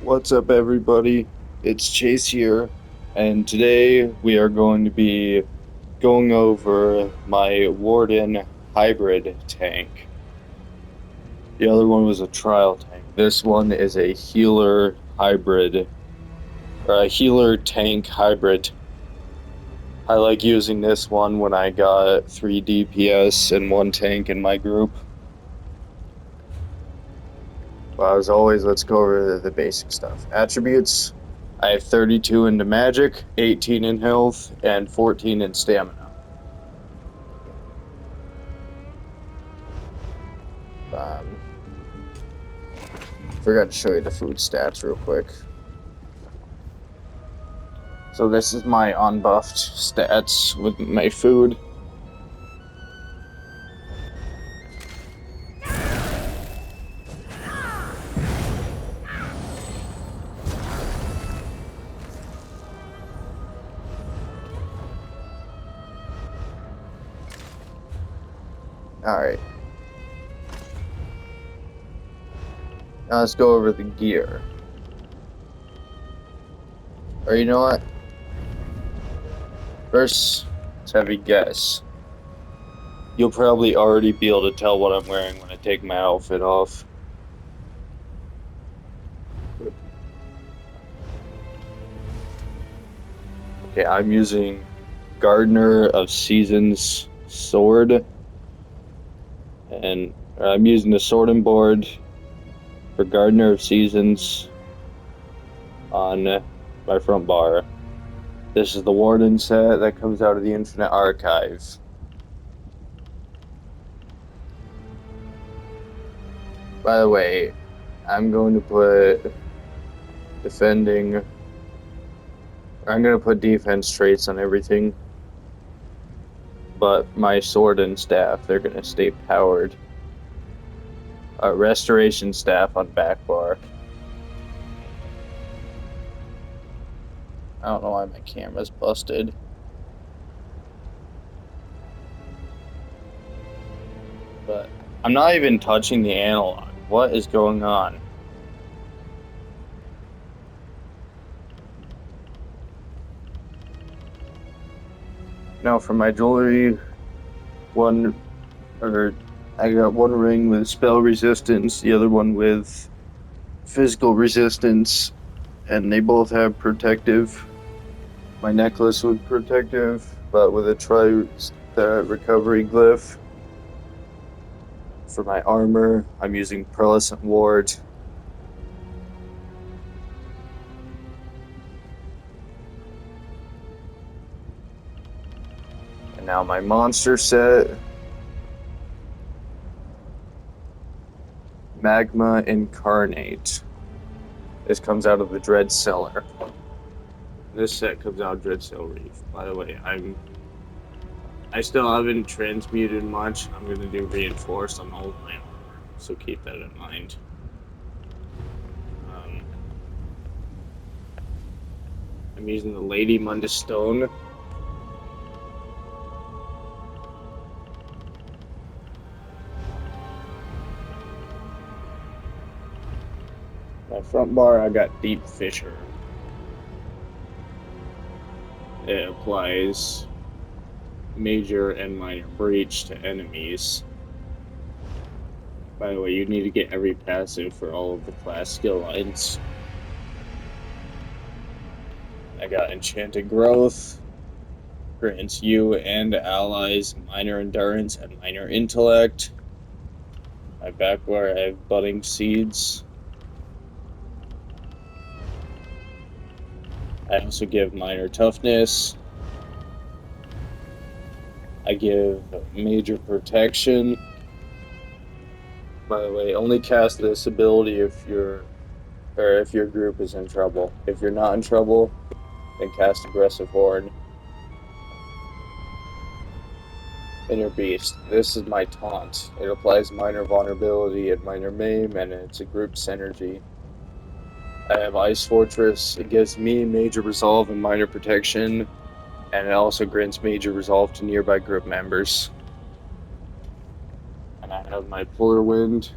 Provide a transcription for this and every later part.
What's up, everybody? It's Chase here, and today we are going to be going over my Warden hybrid tank. The other one was a trial tank. This one is a healer hybrid, or a healer tank hybrid. I like using this one when I got 3 DPS and 1 tank in my group. Well, as always, let's go over the basic stuff. Attributes. I have 32 into magic, 18 in health, and 14 in stamina. Forgot to show you the food stats real quick. So this is my unbuffed stats with my food. Alright. Now let's go over the gear. Or you know what? First, let's have a guess. You'll probably already be able to tell what I'm wearing when I take my outfit off. Okay, I'm using Gardener of Seasons sword. And I'm using the sorting board for Gardener of Seasons on my front bar. This is the Warden set that comes out of the Infinite Archive. By the way, I'm going to put defense traits on everything, but my sword and staff, they're going to stay powered. Restoration staff on back bar. I don't know why my camera's busted. But I'm not even touching the analog. What is going on? Now for my jewelry, I got one ring with spell resistance, the other one with physical resistance, and they both have protective. My necklace with protective, but with a recovery glyph. For my armor, I'm using Pearlescent Ward. And now my monster set. Magma Incarnate. This comes out of the Dread Cellar. This set comes out of Dread Cellar Reef. By the way, I still haven't transmuted much. I'm going to do Reinforced on all of my armor, so keep that in mind. I'm using the Lady Mundus Stone. My front bar, I got Deep Fissure. It applies major and minor breach to enemies. By the way, you need to get every passive for all of the class skill lines. I got Enchanted Growth. Grants you and allies minor endurance and minor intellect. My back bar, I have Budding Seeds. I also give minor toughness. I give major protection. By the way, only cast this ability if your group is in trouble. If you're not in trouble, then cast Aggressive Horde. Inner Beast. This is my taunt. It applies minor vulnerability and minor maim, and it's a group synergy. I have Ice Fortress. It gives me major resolve and minor protection, and it also grants major resolve to nearby group members. And I have my Polar Wind.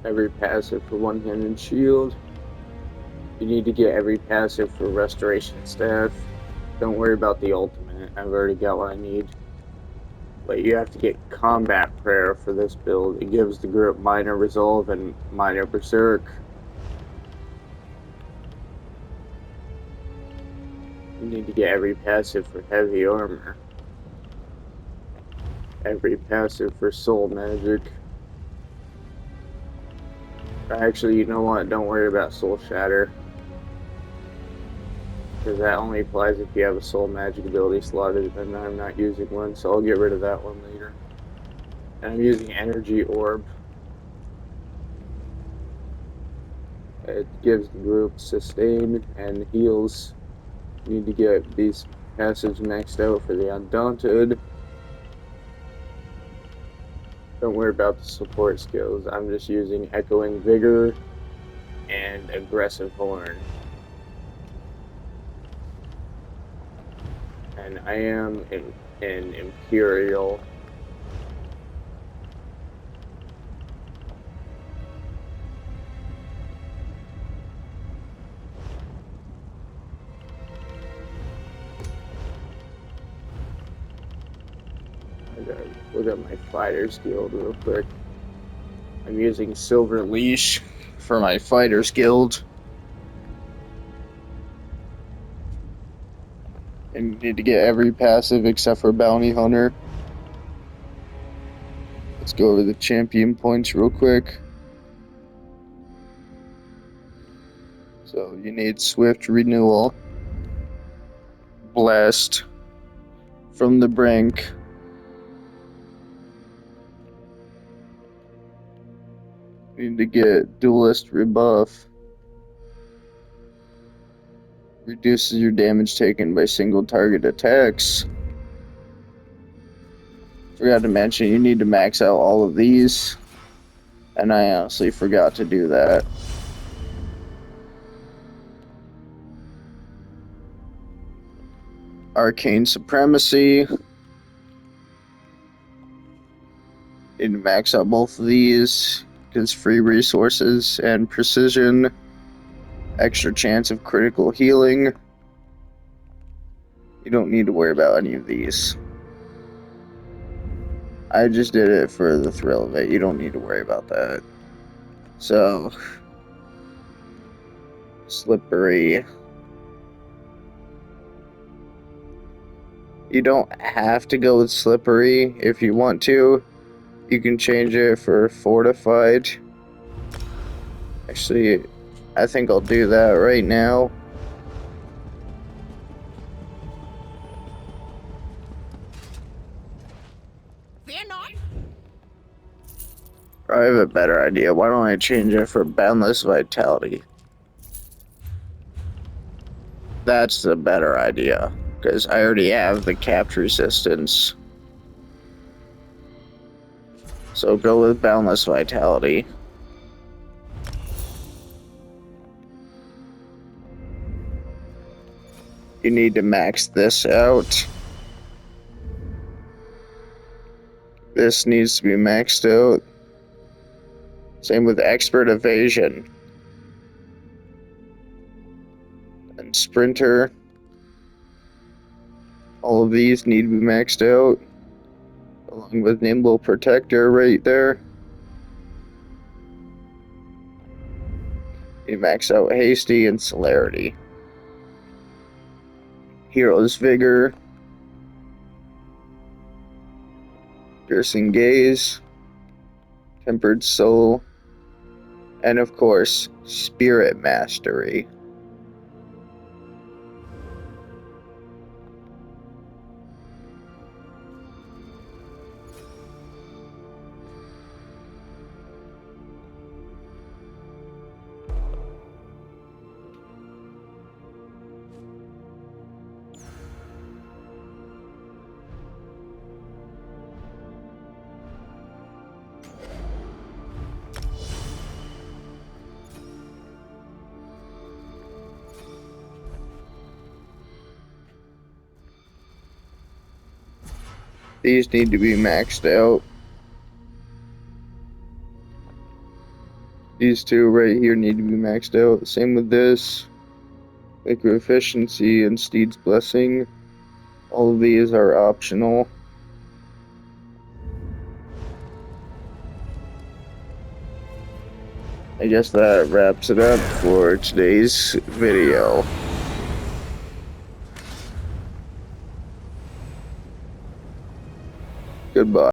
every passive for one-handed shield. You need to get every passive for restoration staff. Don't worry about the ultimate. I've already got what I need. But you have to get combat prayer for this build. It gives the group minor resolve and minor berserk. You need to get every passive for heavy armor. Every passive for soul magic. Actually, you know what? Don't worry about soul shatter. Because that only applies if you have a soul magic ability slotted, and I'm not using one, so I'll get rid of that one later. And I'm using energy orb. It gives the group sustain and heals. You need to get these passives maxed out for the Undaunted. Don't worry about the support skills. I'm just using Echoing Vigor and Aggressive Horn. And I am in Imperial. I gotta look at my Fighter's Guild real quick. I'm using Silver Leash for my Fighter's Guild. And you need to get every passive except for Bounty Hunter. Let's go over the champion points real quick. So you need Swift Renewal, Blast from the Brink, you need to get Duelist Rebuff. Reduces your damage taken by single target attacks. Forgot to mention, you need to max out all of these. And I honestly forgot to do that. Arcane Supremacy. Need to max out both of these. Gives free resources and precision. Extra chance of critical healing. You don't need to worry about any of these. I just did it for the thrill of it. You don't need to worry about that. So, Slippery. You don't have to go with Slippery if you want to. You can change it for Fortified. Actually, I think I'll do that right now. Fear not. I have a better idea. Why don't I change it for Boundless Vitality? That's the better idea, because I already have the Capt Resistance. So go with Boundless Vitality. You need to max this out. This needs to be maxed out. Same with Expert Evasion. And Sprinter. All of these need to be maxed out. Along with Nimble Protector right there. You max out Hasty and Celerity. Hero's Vigor. Piercing Gaze. Tempered Soul. And of course, Spirit Mastery. These need to be maxed out. These two right here need to be maxed out. Same with this. Liquid Efficiency and Steed's Blessing. All of these are optional. I guess that wraps it up for today's video. Goodbye.